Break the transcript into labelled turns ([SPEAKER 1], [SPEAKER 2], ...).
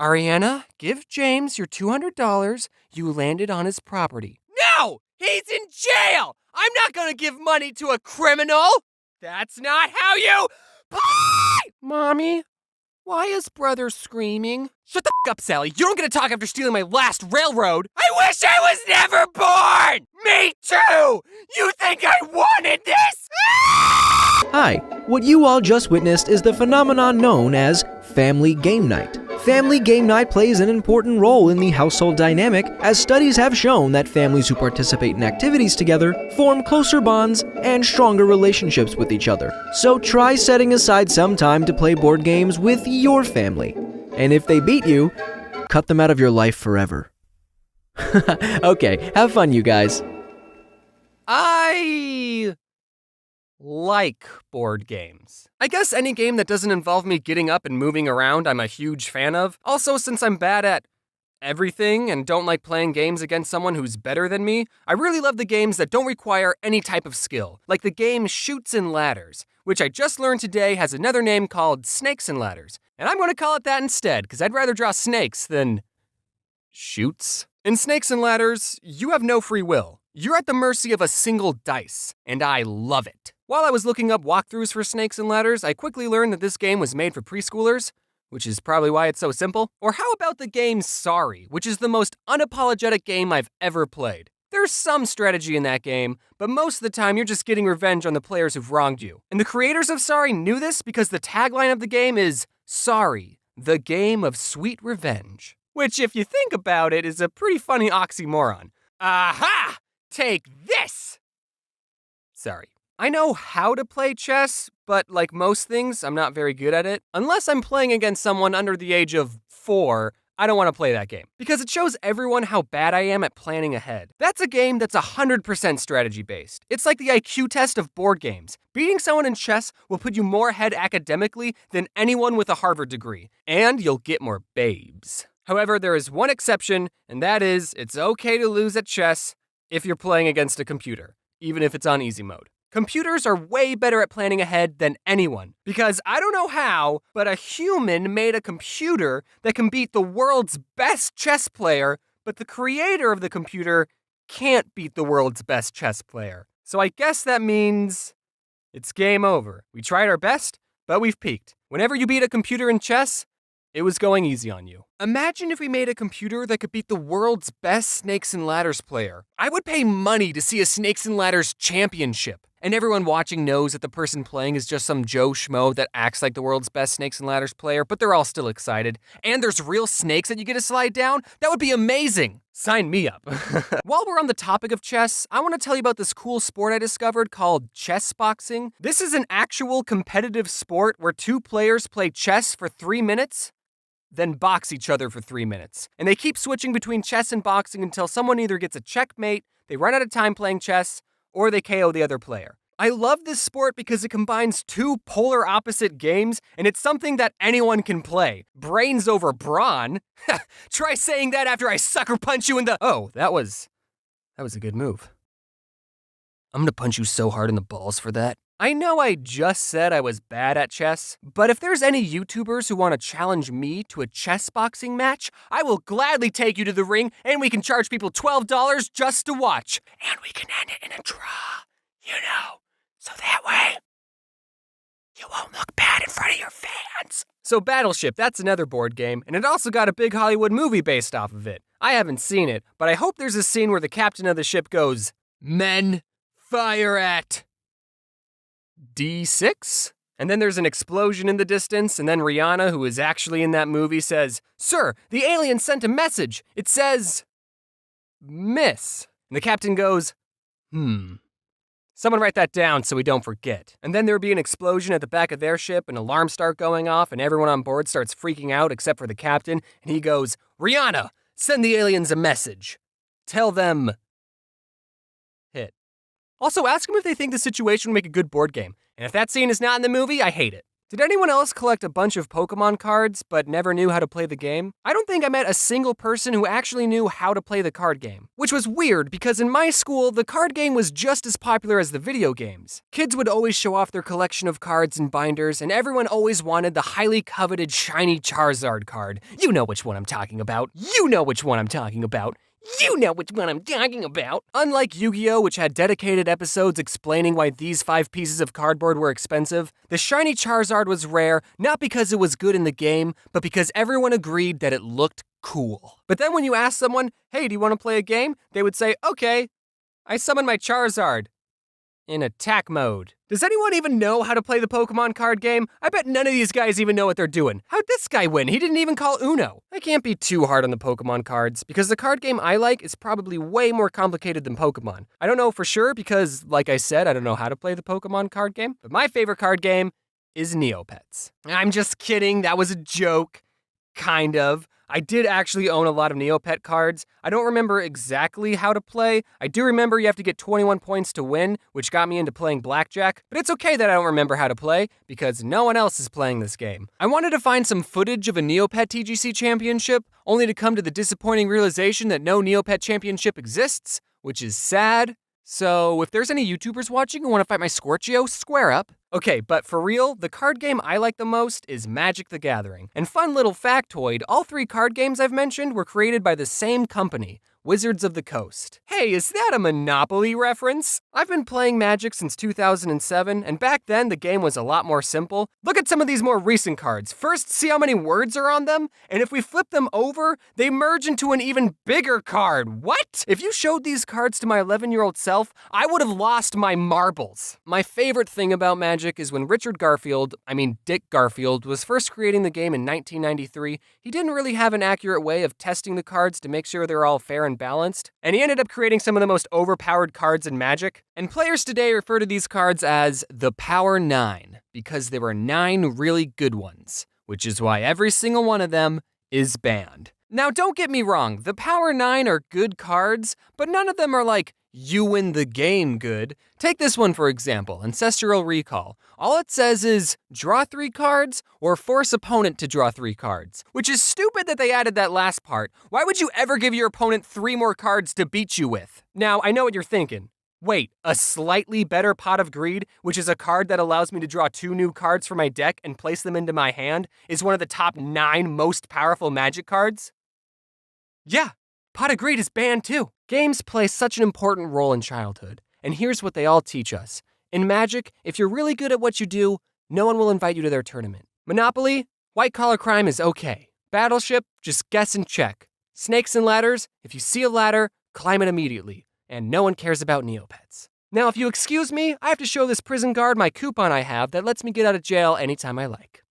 [SPEAKER 1] Ariana, give James your $200. You landed on his property. No! He's in jail! I'm not gonna give money to a criminal! That's not how you play! Mommy, why is brother screaming? Shut the up, Sally. You don't get to talk after stealing my last railroad. I wish I was never born! Me too! You think I wanted this?
[SPEAKER 2] Hi, what you all just witnessed is the phenomenon known as family game night. Family game night plays an important role in the household dynamic, as studies have shown that families who participate in activities together form closer bonds and stronger relationships with each other. So try setting aside some time to play board games with your family. And if they beat you, cut them out of your life forever. Okay, have fun, you guys.
[SPEAKER 1] I like board games. I guess any game that doesn't involve me getting up and moving around I'm a huge fan of. Also, since I'm bad at everything and don't like playing games against someone who's better than me, I really love the games that don't require any type of skill, like the game Chutes and Ladders, which I just learned today has another name called Snakes and Ladders. And I'm going to call it that instead, because I'd rather draw snakes than chutes. In Snakes and Ladders, you have no free will. You're at the mercy of a single dice, and I love it. While I was looking up walkthroughs for Snakes and Ladders, I quickly learned that this game was made for preschoolers, which is probably why it's so simple. Or how about the game Sorry, which is the most unapologetic game I've ever played. There's some strategy in that game, but most of the time you're just getting revenge on the players who've wronged you. And the creators of Sorry knew this because the tagline of the game is, Sorry, the game of sweet revenge. Which, if you think about it, is a pretty funny oxymoron. Aha! Take this! Sorry. I know how to play chess, but like most things, I'm not very good at it. Unless I'm playing against someone under the age of 4, I don't want to play that game. Because it shows everyone how bad I am at planning ahead. That's a game that's 100% strategy-based. It's like the IQ test of board games. Beating someone in chess will put you more ahead academically than anyone with a Harvard degree. And you'll get more babes. However, there is one exception, and that is, it's okay to lose at chess if you're playing against a computer, even if it's on easy mode. Computers are way better at planning ahead than anyone, because I don't know how, but a human made a computer that can beat the world's best chess player, but the creator of the computer can't beat the world's best chess player. So I guess that means it's game over. We tried our best, but we've peaked. Whenever you beat a computer in chess, it was going easy on you. Imagine if we made a computer that could beat the world's best Snakes and Ladders player. I would pay money to see a Snakes and Ladders championship. And everyone watching knows that the person playing is just some Joe Schmo that acts like the world's best Snakes and Ladders player, but they're all still excited. And there's real snakes that you get to slide down? That would be amazing! Sign me up. While we're on the topic of chess, I want to tell you about this cool sport I discovered called chess boxing. This is an actual competitive sport where 2 players play chess for 3 minutes, then box each other for 3 minutes. And they keep switching between chess and boxing until someone either gets a checkmate, they run out of time playing chess, or they KO the other player. I love this sport because it combines 2 polar opposite games, and it's something that anyone can play. Brains over brawn? Try saying that after I sucker punch you in the— Oh, that was a good move. I'm gonna punch you so hard in the balls for that. I know I just said I was bad at chess, but if there's any YouTubers who want to challenge me to a chess boxing match, I will gladly take you to the ring, and we can charge people $12 just to watch. And we can end it in a draw, so that way you won't look bad in front of your fans. So Battleship, that's another board game, and it also got a big Hollywood movie based off of it. I haven't seen it, but I hope there's a scene where the captain of the ship goes, "Men, fire at D6? And then there's an explosion in the distance, and then Rihanna, who is actually in that movie, says, "Sir, the alien sent a message. It says, miss." And the captain goes, Someone write that down so we don't forget. And then there would be an explosion at the back of their ship, and alarms start going off, and everyone on board starts freaking out except for the captain, and he goes, "Rihanna, send the aliens a message. Tell them hit." Also, ask them if they think the situation would make a good board game. And if that scene is not in the movie, I hate it. Did anyone else collect a bunch of Pokemon cards but never knew how to play the game? I don't think I met a single person who actually knew how to play the card game, which was weird because in my school, the card game was just as popular as the video games. Kids would always show off their collection of cards and binders, and everyone always wanted the highly coveted shiny Charizard card. You know which one I'm talking about. You know which one I'm talking about. You know which one I'm talking about. Unlike Yu-Gi-Oh!, which had dedicated episodes explaining why these 5 pieces of cardboard were expensive, the shiny Charizard was rare not because it was good in the game, but because everyone agreed that it looked cool. But then when you ask someone, hey, do you want to play a game? They would say, okay, I summon my Charizard. In attack mode. Does anyone even know how to play the Pokemon card game? I bet none of these guys even know what they're doing. How'd this guy win? He didn't even call Uno. I can't be too hard on the Pokemon cards, because the card game I like is probably way more complicated than Pokemon. I don't know for sure because, like I said, I don't know how to play the Pokemon card game, but my favorite card game is Neopets. I'm just kidding, that was a joke. Kind of. I did actually own a lot of Neopet cards. I don't remember exactly how to play. I do remember you have to get 21 points to win, which got me into playing blackjack, but it's okay that I don't remember how to play, because no one else is playing this game. I wanted to find some footage of a Neopet TGC championship, only to come to the disappointing realization that no Neopet championship exists, which is sad. So if there's any YouTubers watching who want to fight my Scorchio, square up. Okay, but for real, the card game I like the most is Magic the Gathering. And fun little factoid, all 3 card games I've mentioned were created by the same company, Wizards of the Coast. Hey, is that a Monopoly reference? I've been playing Magic since 2007, and back then the game was a lot more simple. Look at some of these more recent cards. First, see how many words are on them? And if we flip them over, they merge into an even bigger card. What? If you showed these cards to my 11-year-old self, I would have lost my marbles. My favorite thing about Magic is when Dick Garfield, was first creating the game in 1993, he didn't really have an accurate way of testing the cards to make sure they're all fair and balanced, and he ended up creating some of the most overpowered cards in Magic. And players today refer to these cards as the Power 9, because there were 9 really good ones, which is why every single one of them is banned. Now, don't get me wrong, the Power 9 are good cards, but none of them are like, you win the game good. Take this one for example, Ancestral Recall. All it says is, draw 3 cards, or force opponent to draw 3 cards. Which is stupid that they added that last part. Why would you ever give your opponent 3 more cards to beat you with? Now, I know what you're thinking. Wait, a slightly better Pot of Greed, which is a card that allows me to draw 2 new cards from my deck and place them into my hand, is one of the top 9 most powerful Magic cards? Yeah, Pot of Greed is banned too. Games play such an important role in childhood, and here's what they all teach us. In Magic, if you're really good at what you do, no one will invite you to their tournament. Monopoly, white-collar crime is okay. Battleship, just guess and check. Snakes and ladders, if you see a ladder, climb it immediately. And no one cares about Neopets. Now, if you excuse me, I have to show this prison guard my coupon I have that lets me get out of jail anytime I like.